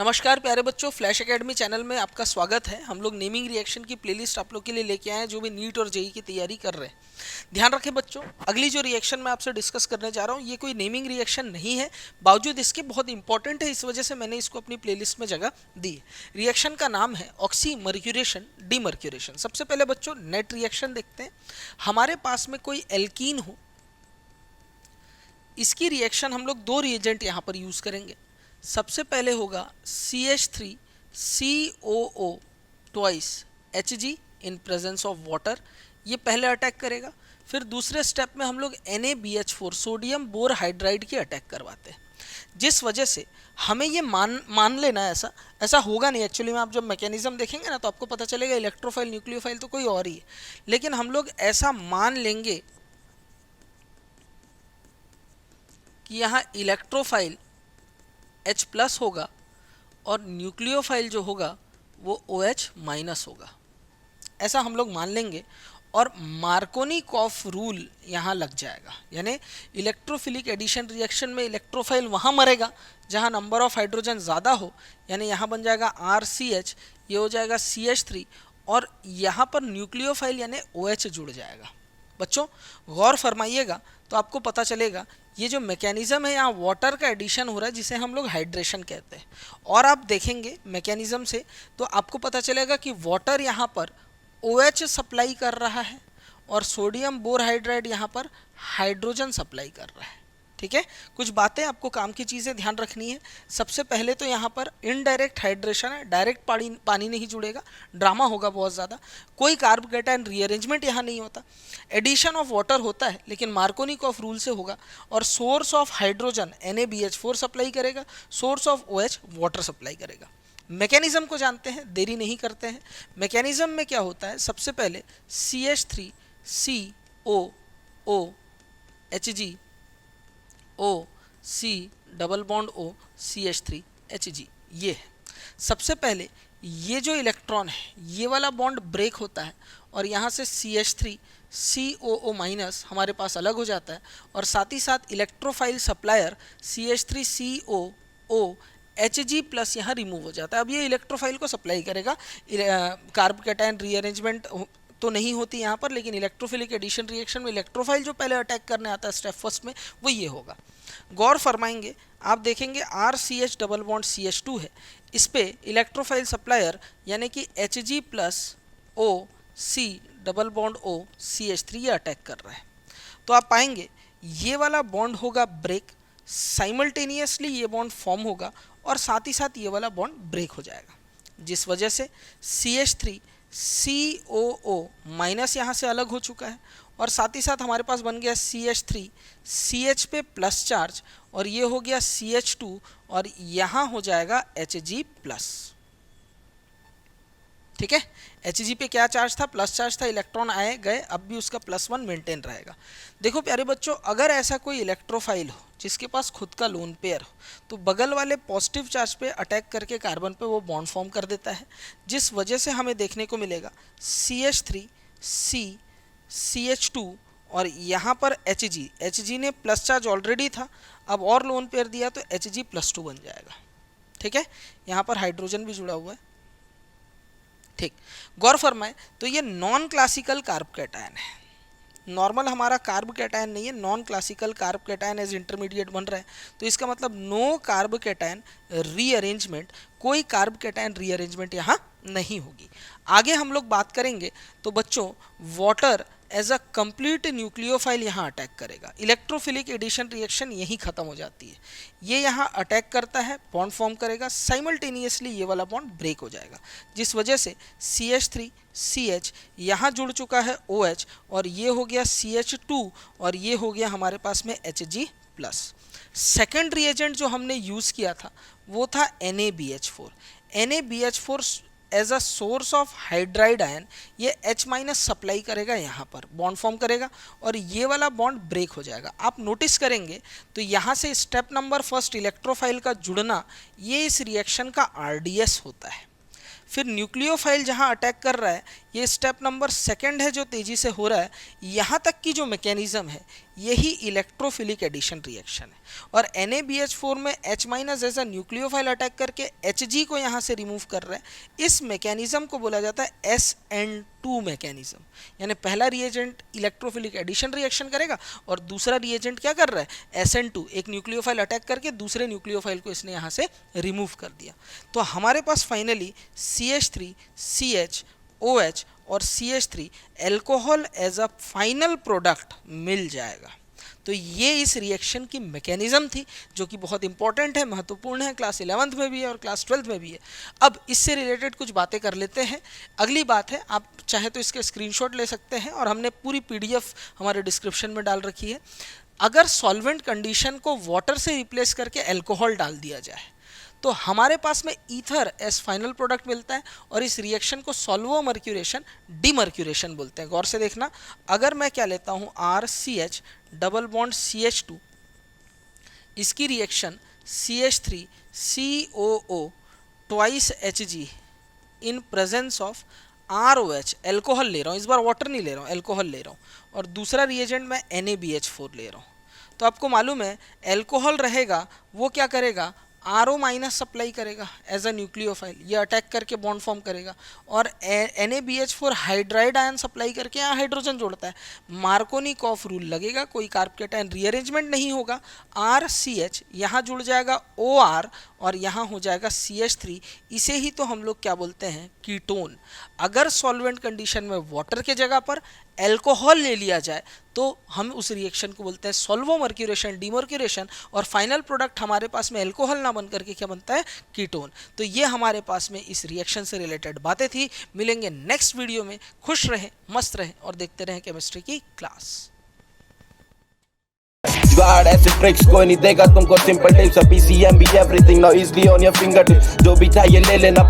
नमस्कार प्यारे बच्चों, फ्लैश एकेडमी चैनल में आपका स्वागत है। हम लोग नेमिंग रिएक्शन की प्लेलिस्ट आप लोग के लिए लेके आए हैं जो भी नीट और जेई की तैयारी कर रहे हैं। ध्यान रखें बच्चों, अगली जो रिएक्शन मैं आपसे डिस्कस करने जा रहा हूँ ये कोई नेमिंग रिएक्शन नहीं है, बावजूद इसके बहुत इंपॉर्टेंट है, इस वजह से मैंने इसको अपनी प्लेलिस्ट में जगह दी है। रिएक्शन का नाम है ऑक्सीमर्क्यूरेशन डीमर्क्यूरेशन। सबसे पहले बच्चों नेट रिएक्शन देखते हैं। हमारे पास में कोई एल्कीन हो, इसकी रिएक्शन हम लोग दो रिएजेंट यहाँ पर यूज करेंगे। सबसे पहले होगा CH3COO twice Hg in presence of water, ये पहले अटैक करेगा। फिर दूसरे स्टेप में हम लोग NaBH4 सोडियम बोर हाइड्राइड की अटैक करवाते हैं, जिस वजह से हमें ये मान लेना है, ऐसा होगा नहीं एक्चुअली में। आप जब मैकेनिज्म देखेंगे ना तो आपको पता चलेगा इलेक्ट्रोफाइल न्यूक्लियोफाइल तो कोई और ही है, लेकिन हम लोग ऐसा मान लेंगे कि यहाँ इलेक्ट्रोफाइल H प्लस होगा और न्यूक्लियोफाइल जो होगा वो OH माइनस होगा, ऐसा हम लोग मान लेंगे। और मार्कोनिकॉफ रूल यहाँ लग जाएगा, यानी इलेक्ट्रोफिलिक एडिशन रिएक्शन में इलेक्ट्रोफाइल वहाँ मरेगा जहाँ नंबर ऑफ हाइड्रोजन ज़्यादा हो, यानी यहाँ बन जाएगा RCH, ये हो जाएगा CH3 और यहाँ पर न्यूक्लियोफाइल यानी OH जुड़ जाएगा। बच्चों गौर फरमाइएगा तो आपको पता चलेगा ये जो मैकेनिज्म है, यहाँ वाटर का एडिशन हो रहा है जिसे हम लोग हाइड्रेशन कहते हैं। और आप देखेंगे मैकेनिज्म से तो आपको पता चलेगा कि वाटर यहाँ पर OH सप्लाई कर रहा है और सोडियम बोर हाइड्राइड यहाँ पर हाइड्रोजन सप्लाई कर रहा है। ठीक है, कुछ बातें आपको काम की चीज़ें ध्यान रखनी है। सबसे पहले तो यहाँ पर इनडायरेक्ट हाइड्रेशन है, डायरेक्ट पानी नहीं जुड़ेगा, ड्रामा होगा बहुत ज़्यादा। कोई कार्बोकेटायन रीअरेंजमेंट यहाँ नहीं होता, एडिशन ऑफ वाटर होता है लेकिन मार्कोनिकॉफ रूल से होगा। और source of hydrogen NaBH4 supply करेगा, source of OH water supply करेगा। मैकेनिज्म को जानते हैं, देरी नहीं करते हैं। मैकेनिज्म में क्या होता है, सबसे पहले CH3COO Hg O C double bond O CH3 Hg, ये है। सबसे पहले ये जो इलेक्ट्रॉन है ये वाला बॉन्ड ब्रेक होता है और यहाँ से CH3COO माइनस हमारे पास अलग हो जाता है और साथ ही साथ electrophile supplier CH3COO Hg plus यहाँ रिमूव हो जाता है। अब ये इलेक्ट्रोफाइल को सप्लाई करेगा। कार्बोकेटायन रीअरेंजमेंट तो नहीं होती यहाँ पर, लेकिन इलेक्ट्रोफिलिक एडिशन रिएक्शन में इलेक्ट्रोफाइल जो पहले अटैक करने आता है स्टेप फर्स्ट में वो ये होगा। गौर फरमाएंगे, आप देखेंगे RCH डबल बॉन्ड CH2 है, इस पे इलेक्ट्रोफाइल सप्लायर यानी कि Hg plus O C double bond O CH3 ये अटैक कर रहा है। तो आप पाएंगे ये वाला बॉन्ड होगा ब्रेक, साइमल्टेनियसली ये बॉन्ड फॉर्म होगा और साथ ही साथ ये वाला बॉन्ड ब्रेक हो जाएगा, जिस वजह से CH3COO माइनस यहाँ से अलग हो चुका है और साथ ही साथ हमारे पास बन गया CH3 CH पे प्लस चार्ज और ये हो गया CH2 और यहाँ हो जाएगा Hg प्लस। ठीक है, Hg पे क्या चार्ज था, प्लस चार्ज था, इलेक्ट्रॉन आए गए, अब भी उसका +1 मेंटेन रहेगा। देखो प्यारे बच्चों, अगर ऐसा कोई इलेक्ट्रोफाइल हो जिसके पास खुद का लोन पेयर हो तो बगल वाले पॉजिटिव चार्ज पे अटैक करके कार्बन पे वो बॉन्ड फॉर्म कर देता है, जिस वजह से हमें देखने को मिलेगा CH3CH2 और यहाँ पर Hg ने प्लस चार्ज ऑलरेडी था, अब और लोन पेयर दिया तो Hg+2 बन जाएगा। ठीक है, यहाँ पर हाइड्रोजन भी जुड़ा हुआ है। ठीक, गौर फरमाए तो ये नॉन क्लासिकल कार्ब कैटायन है, नॉर्मल हमारा कार्ब कैटायन नहीं है, non classical carb cation as intermediate बन रहा है। तो इसका मतलब नो कार्ब कैटायन रीअरेंजमेंट, कोई कार्ब कैटायन रीअरेंजमेंट यहाँ नहीं होगी। आगे हम लोग बात करेंगे तो बच्चों water as a complete nucleophile यहाँ अटैक करेगा। इलेक्ट्रोफिलिक एडिशन रिएक्शन यहीं खत्म हो जाती है, ये यहाँ अटैक करता है, बॉन्ड फॉर्म करेगा, साइमल्टेनियसली ये वाला बॉन्ड ब्रेक हो जाएगा, जिस वजह से CH3CH यहाँ जुड़ चुका है OH और ये हो गया CH2 और ये हो गया हमारे पास में Hg प्लस। सेकेंड रिएजेंट जो हमने यूज़ किया था वो था NaBH4। NaBH4 as a source of hydride ion ये H- सप्लाई करेगा, यहाँ पर बॉन्ड फॉर्म करेगा और ये वाला बॉन्ड ब्रेक हो जाएगा। आप नोटिस करेंगे तो यहाँ से स्टेप नंबर फर्स्ट इलेक्ट्रोफाइल का जुड़ना ये इस रिएक्शन का RDS होता है। फिर न्यूक्लियोफाइल जहाँ अटैक कर रहा है ये स्टेप नंबर सेकंड है जो तेजी से हो रहा है। यहाँ तक की जो मैकेनिज्म है यही इलेक्ट्रोफिलिक एडिशन रिएक्शन है। और NaBH4 में H- ऐसा न्यूक्लियोफाइल अटैक करके Hg को यहाँ से रिमूव कर रहा है। इस मैकेनिज्म को बोला जाता है SN2 मैकेनिज्म। यानी पहला रिएजेंट इलेक्ट्रोफिलिक एडिशन रिएक्शन करेगा और दूसरा रिएजेंट क्या कर रहा है, SN2, एक न्यूक्लियोफाइल अटैक करके दूसरे न्यूक्लियोफाइल को इसने यहाँ से रिमूव कर दिया। तो हमारे पास फाइनली CH3 CH OH और CH3 alcohol as a final product मिल जाएगा। तो ये इस रिएक्शन की मैकेनिज्म थी जो कि बहुत इंपॉर्टेंट है, महत्वपूर्ण है, क्लास 11th में भी है और क्लास 12th में भी है। अब इससे रिलेटेड कुछ बातें कर लेते हैं। अगली बात है, आप चाहे तो इसके स्क्रीनशॉट ले सकते हैं और हमने पूरी PDF हमारे डिस्क्रिप्शन में डाल रखी है। अगर सॉल्वेंट कंडीशन को वाटर से रिप्लेस करके अल्कोहल डाल दिया जाए तो हमारे पास में ईथर एस फाइनल प्रोडक्ट मिलता है और इस रिएक्शन को सॉल्वोमर्क्यूरेशन डीमर्क्यूरेशन बोलते हैं। गौर से देखना, अगर मैं क्या लेता हूँ RCH डबल बॉन्ड CH2, इसकी reaction CH3 COO twice Hg in presence of ROH, alcohol ले रहा हूँ, इस बार वाटर नहीं ले रहा हूँ, एल्कोहल ले रहा हूँ, और दूसरा रिएजेंट मैं NaBH4 ले रहा हूँ। तो आपको मालूम है एल्कोहल रहेगा वो क्या करेगा, RO माइनस सप्लाई करेगा एज अ न्यूक्लियोफाइल, ये अटैक करके बॉन्ड फॉर्म करेगा, और NaBH4 हाइड्राइड आयन सप्लाई करके यहाँ हाइड्रोजन जोड़ता है। मार्कोनिकॉफ रूल लगेगा, कोई कार्बोकेटायन रीअरेंजमेंट नहीं होगा, RCH यहाँ जुड़ जाएगा OR और यहाँ हो जाएगा CH3। इसे ही तो हम लोग क्या बोलते हैं, कीटोन। अगर सॉल्वेंट कंडीशन में वाटर के जगह पर एल्कोहल ले लिया जाए तो हम उस रिएक्शन को बोलते हैं सॉल्वोमर्क्यूरेशन डीमर्क्यूरेशन, और फाइनल प्रोडक्ट हमारे पास में एल्कोहल ना बन करके क्या बनता है, कीटोन। तो ये हमारे पास में इस रिएक्शन से रिलेटेड बातें थी। मिलेंगे नेक्स्ट वीडियो में। खुश रहें, मस्त रहें और देखते रहें केमिस्ट्री की क्लास। जुगाड़ ऐसे ट्रिक्स कोई नहीं देगा तुमको, सिंपल टिप्स, PCM भी everything now easily on your finger tips, जो भी चाहिए ले लेना।